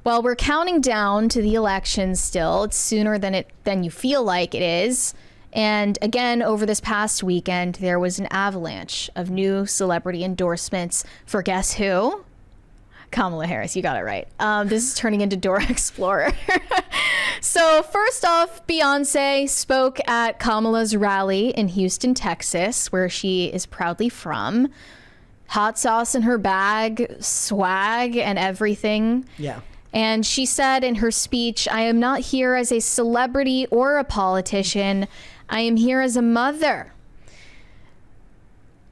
Well, we're counting down to the election still. It's sooner than you feel like it is. And again, over this past weekend, there was an avalanche of new celebrity endorsements for guess who? Kamala Harris. You got it right. This is turning into Dora Explorer. So first off, Beyonce spoke at Kamala's rally in Houston, Texas, where she is proudly from. Hot sauce in her bag, swag and everything. Yeah. And she said in her speech, "I am not here as a celebrity or a politician. I am here as a mother."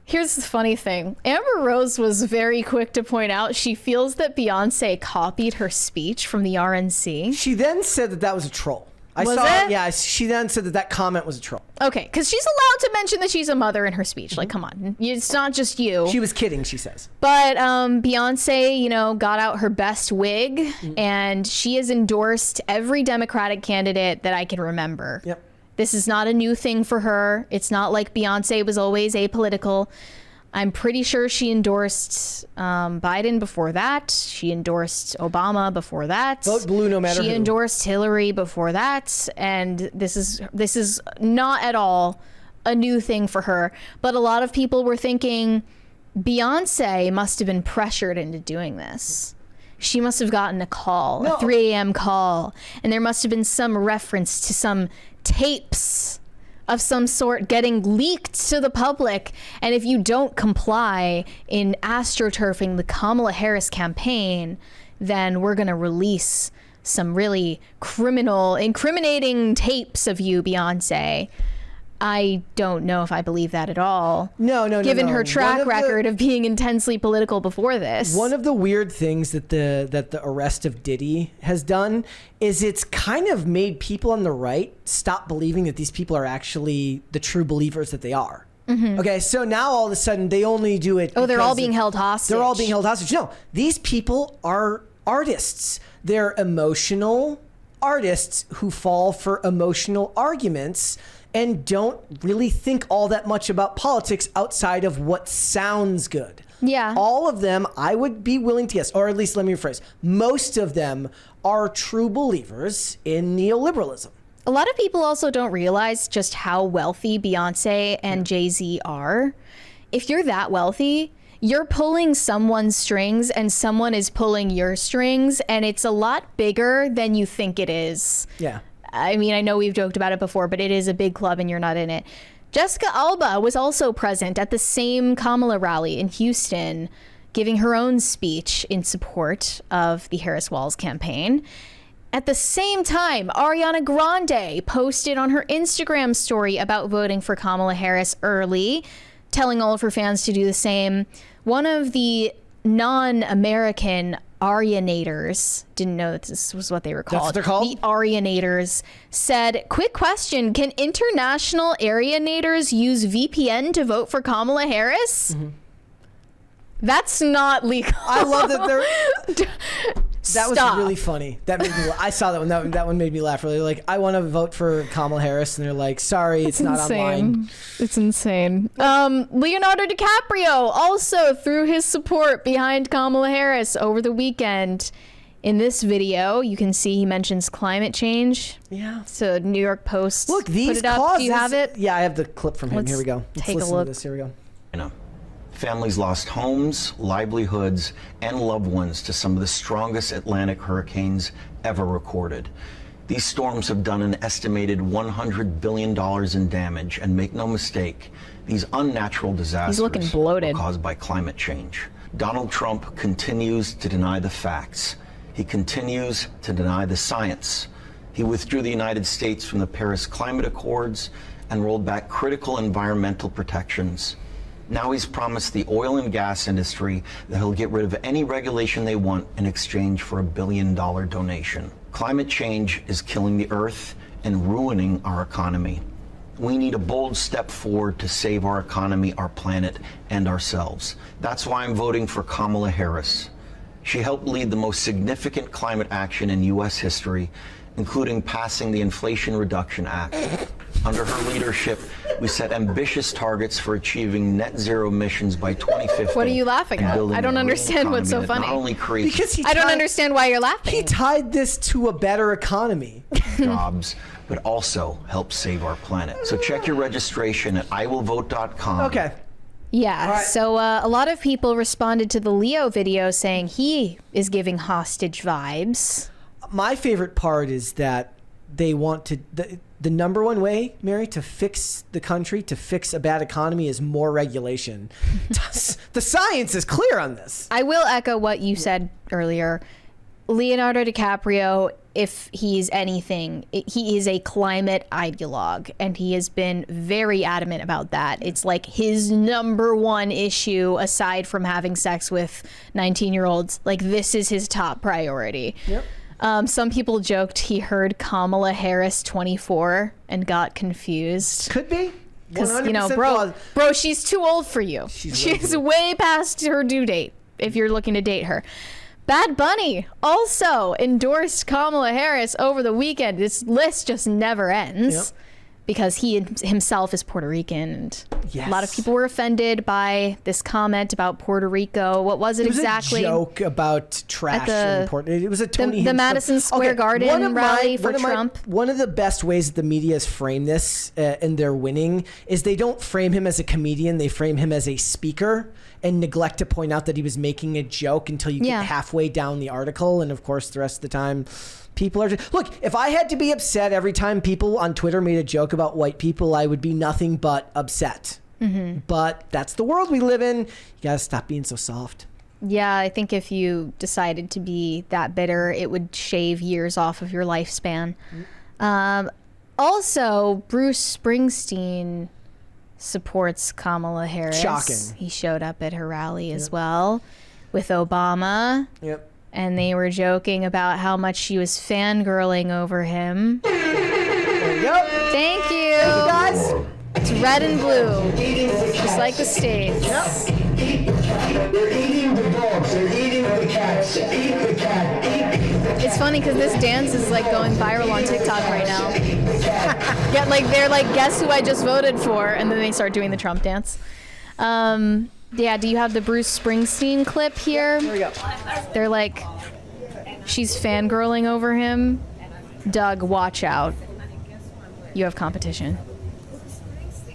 Here's the funny thing. Amber Rose was very quick to point out she feels that Beyonce copied her speech from the RNC. She then said that was a troll. Was it? Yeah, she then said that comment was a troll. Okay, because she's allowed to mention that she's a mother in her speech. Like, come on. It's not just you. She was kidding, she says. But Beyonce, got out her best wig, and she has endorsed every Democratic candidate that I can remember. Yep. This is not a new thing for her. It's not like Beyonce was always apolitical. I'm pretty sure she endorsed Biden before that. She endorsed Obama before that. Vote blue no matter who. She endorsed Hillary before that. And this is not at all a new thing for her. But a lot of people were thinking Beyonce must have been pressured into doing this. She must have gotten a call, a 3 a.m. call. And there must have been some reference to some tapes of some sort getting leaked to the public. And if you don't comply in astroturfing the Kamala Harris campaign, then we're going to release some really incriminating tapes of you, Beyonce. I don't know if I believe that at all. No. Given her track record of being intensely political before this. One of the weird things that the arrest of Diddy has done is it's kind of made people on the right stop believing that these people are actually the true believers that they are. Mm-hmm. Okay, so now all of a sudden they only do it. Oh, they're all being held hostage. They're all being held hostage. No, these people are artists. They're emotional artists who fall for emotional arguments and don't really think all that much about politics outside of what sounds good. Yeah. All of them, I would be willing to guess, or at least let me rephrase, most of them are true believers in neoliberalism. A lot of people also don't realize just how wealthy Beyonce and Jay-Z are. If you're that wealthy, you're pulling someone's strings and someone is pulling your strings, and it's a lot bigger than you think it is. Yeah. I mean, I know we've joked about it before, but it is a big club and you're not in it. Jessica Alba was also present at the same Kamala rally in Houston, giving her own speech in support of the Harris-Walz campaign. At the same time, Ariana Grande posted on her Instagram story about voting for Kamala Harris early, telling all of her fans to do the same. One of the non-American Arianators, didn't know that this was what they were called. That's what they're called? The Arianators said, "Quick question, can international Arianators use VPN to vote for Kamala Harris?" Mm-hmm. That's not legal. I love that they're... That was Stop. really funny. That made me. I saw that one. That one made me laugh. Really, like, I want to vote for Kamala Harris, and they're like, "Sorry, it's not online." It's insane. Leonardo DiCaprio also threw his support behind Kamala Harris over the weekend. In this video, you can see he mentions climate change. Yeah. So New York Post. Look, these put it up. causes. Do you have it? Yeah, I have the clip from him. Let's Here we go. Let's take a listen look. to this. Here we go. Families lost homes, livelihoods, and loved ones to some of the strongest Atlantic hurricanes ever recorded. These storms have done an estimated $100 billion in damage, and make no mistake, these unnatural disasters are caused by climate change. Donald Trump continues to deny the facts. He continues to deny the science. He withdrew the United States from the Paris Climate Accords and rolled back critical environmental protections. Now he's promised the oil and gas industry that he'll get rid of any regulation they want in exchange for $1 billion donation. Climate change is killing the earth and ruining our economy. We need a bold step forward to save our economy, our planet, and ourselves. That's why I'm voting for Kamala Harris. She helped lead the most significant climate action in U.S. history, including passing the Inflation Reduction Act. Under her leadership, we set ambitious targets for achieving net zero emissions by 2050. What are you laughing and at? building I don't a green understand what's so economy that funny. Not only creates Because I don't understand why you're laughing. He tied this to a better economy. jobs, but also helps save our planet. So check your registration at iwillvote.com. Okay. Yeah, right. so a lot of people responded to the Leo video saying he is giving hostage vibes. My favorite part is that they want to the number one way, Mary, to fix the country, to fix a bad economy is more regulation. The science is clear on this. I will echo what you said earlier. Leonardo DiCaprio, if he's anything, he is a climate ideologue, and he has been very adamant about that. It's like his number one issue, aside from having sex with 19-year-olds. Like, this is his top priority. Yep. Some people joked he heard Kamala Harris 24 and got confused. Could be. Because, 100% bro, she's too old for you. She's way past her due date if you're looking to date her. Bad Bunny also endorsed Kamala Harris over the weekend. This list just never ends. Yep. Because he himself is Puerto Rican, and Yes. a lot of people were offended by this comment about Puerto Rico. What was it exactly? It was a joke about trash. It was a Tony the Hibbs Madison Square Garden rally for Trump. One of the best ways that the media has framed this, and they're winning, is they don't frame him as a comedian. They frame him as a speaker and neglect to point out that he was making a joke until you get halfway down the article. And of course, the rest of the time, people are just, look, if I had to be upset every time people on Twitter made a joke about white people, I would be nothing but upset. Mm-hmm. But that's the world we live in. You gotta stop being so soft. Yeah, I think if you decided to be that bitter, it would shave years off of your lifespan. Also, Bruce Springsteen supports Kamala Harris. Shocking. He showed up at her rally as well with Obama. Yep. And they were joking about how much she was fangirling over him. There you go. Thank you. Thank you, guys. It's red and blue, just like the States. They're eating the dogs. They're eating the cats. Eat the cat. It's funny because this dance is like going viral on TikTok right now. Yeah, like they're like, guess who I just voted for, and then they start doing the Trump dance. Yeah, do you have the Bruce Springsteen clip here? There we go. They're like, she's fangirling over him. Doug, watch out. You have competition. He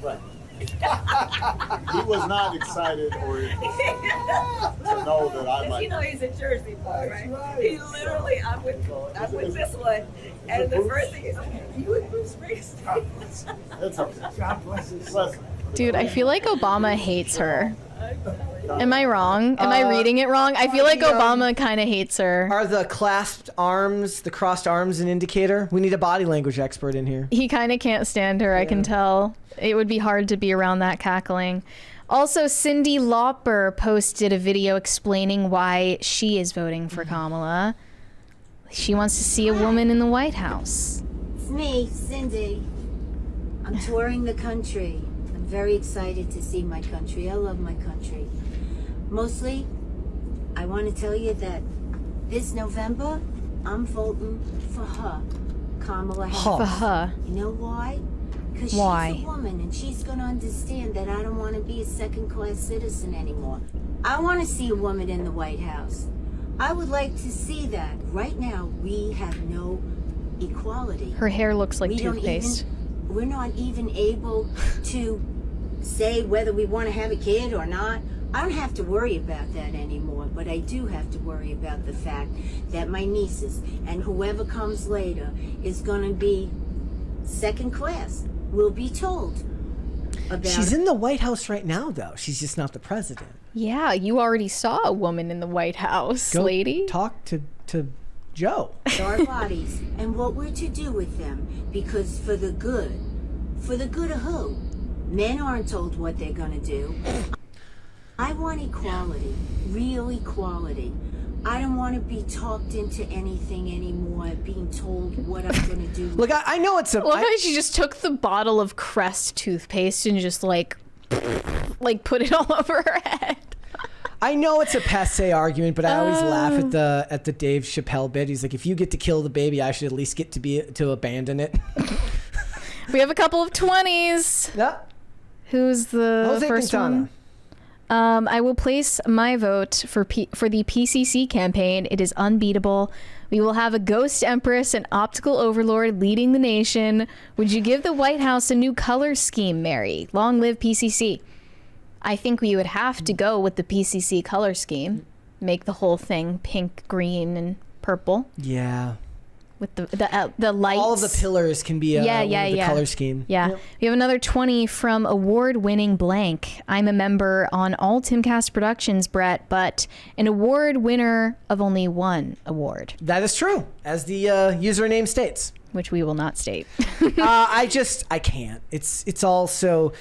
was not excited or to know that I might. You know he's a Jersey boy, right? He literally, I'm with this one, and the first thing is, you with Bruce Springsteen? It's okay. God bless his blessing. Dude, I feel like Obama hates her. Am I wrong? Am I reading it wrong? I feel like Obama kind of hates her. Are the clasped arms, the crossed arms, an indicator? We need a body language expert in here. He kind of can't stand her, I can tell. It would be hard to be around that cackling. Also, Cyndi Lauper posted a video explaining why she is voting for Kamala. She wants to see a woman in the White House. It's me, Cindy. I'm touring the country. I'm very excited to see my country. I love my country. Mostly, I want to tell you that this November, I'm voting for her, Kamala Harris. For her. You know why? Because she's Why? a woman and she's going to understand that I don't want to be a second-class citizen anymore. I want to see a woman in the White House. I would like to see that. Right now, we have no equality. Her hair looks like We don't toothpaste. we're not even able to say whether we want to have a kid or not. I don't have to worry about that anymore, but I do have to worry about the fact that my nieces and whoever comes later is going to be second class. We'll be told about She's in the White House right now, though. She's just not the president. Yeah, you already saw a woman in the White House, Go lady. talk to Joe. our bodies and what we're to do with them, because for the good of who? Men aren't told what they're going to do. I want equality, real equality. I don't want to be talked into anything anymore, being told what I'm going to do. Look, I know it's a. Look how she just took the bottle of Crest toothpaste and just like put it all over her head. I know it's a passe argument, but I always laugh at the Dave Chappelle bit. He's like, if you get to kill the baby, I should at least get to abandon it. We have a couple of 20s. Yeah. Who's the Jose first Quintana. one? I will place my vote for the PCC campaign. It is unbeatable. We will have a ghost empress and optical overlord leading the nation. Would you give the White House a new color scheme, Mary? Long live PCC. I think we would have to go with the PCC color scheme. Make the whole thing pink, green, and purple Yeah. with the lights. All of the pillars can be the color scheme. Yeah. Yep. We have another 20 from award-winning blank. I'm a member on all Timcast Productions, Brett, but an award winner of only one award, That is true, as the username states. which we will not state. I can't. It's also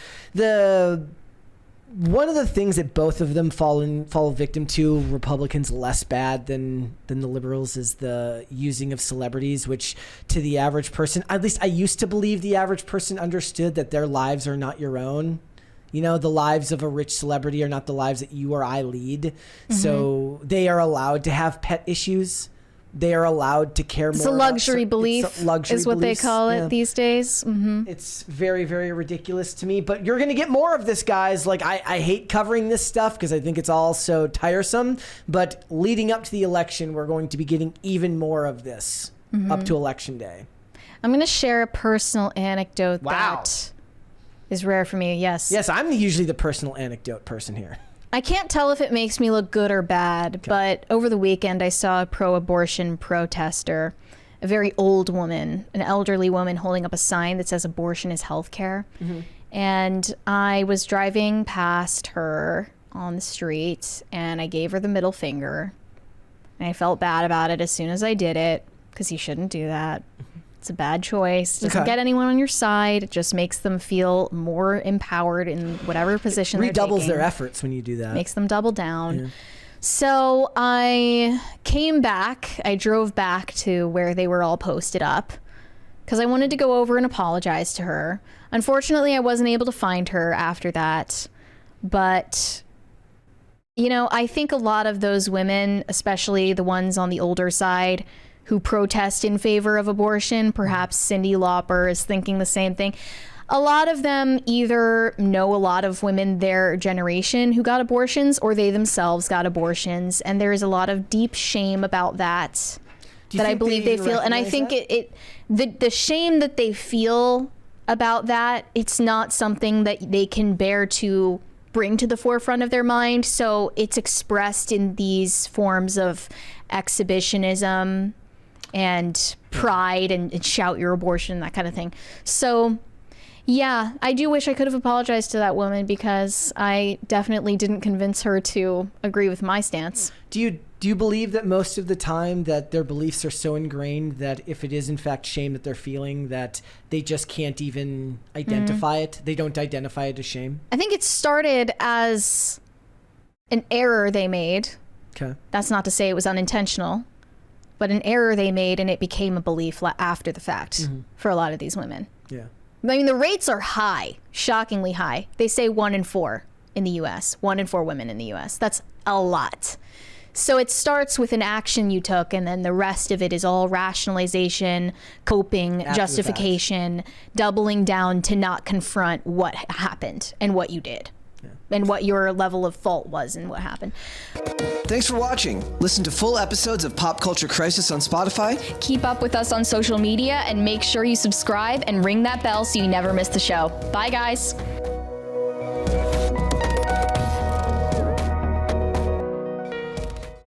one of the things that both of them fall victim to, Republicans less bad than the liberals, is the using of celebrities, which to the average person, at least I used to believe the average person understood that their lives are not your own. You know, the lives of a rich celebrity are not the lives that you or I lead. Mm-hmm. So they are allowed to have pet issues. They are allowed to care more. It's a luxury belief, it's a luxury is what beliefs. they call it these days. Mm-hmm. It's very, very ridiculous to me. But you're going to get more of this, guys. Like, I hate covering this stuff because I think it's all so tiresome. But leading up to the election, we're going to be getting even more of this up to Election Day. I'm going to share a personal anecdote Wow. that is rare for me. Yes. Yes, I'm usually the personal anecdote person here. I can't tell if it makes me look good or bad, but over the weekend I saw a pro-abortion protester, a very old woman, an elderly woman holding up a sign that says abortion is healthcare. Mm-hmm. And I was driving past her on the street and I gave her the middle finger. And I felt bad about it as soon as I did it, because you shouldn't do that. It's a bad choice. It doesn't get anyone on your side. It just makes them feel more empowered in whatever position they're taking. Redoubles their efforts when you do that. Makes them double down. Yeah. So I came back. I drove back to where they were all posted up because I wanted to go over and apologize to her. Unfortunately, I wasn't able to find her after that. But, you know, I think a lot of those women, especially the ones on the older side, who protest in favor of abortion, perhaps Cyndi Lauper is thinking the same thing. A lot of them either know a lot of women their generation who got abortions, or they themselves got abortions, and there is a lot of deep shame about that that I believe they feel. And I think the shame that they feel about that, it's not something that they can bear to bring to the forefront of their mind. So it's expressed in these forms of exhibitionism and pride and shout your abortion, that kind of thing. So yeah, I do wish I could have apologized to that woman because I definitely didn't convince her to agree with my stance. Do you believe that most of the time that their beliefs are so ingrained that if it is in fact shame that they're feeling, that they just can't even identify it? They don't identify it as shame? I think it started as an error they made. Okay. That's not to say it was unintentional, but an error they made, and it became a belief after the fact for a lot of these women. Yeah. I mean, the rates are high, shockingly high. They say 1 in 4 in the U.S., 1 in 4 women in the U.S. That's a lot. So it starts with an action you took, and then the rest of it is all rationalization, coping, after justification, doubling down to not confront what happened and what you did. And what your level of fault was and what happened. Thanks for watching. Listen to full episodes of Pop Culture Crisis on Spotify. Keep up with us on social media and make sure you subscribe and ring that bell so you never miss the show. Bye, guys.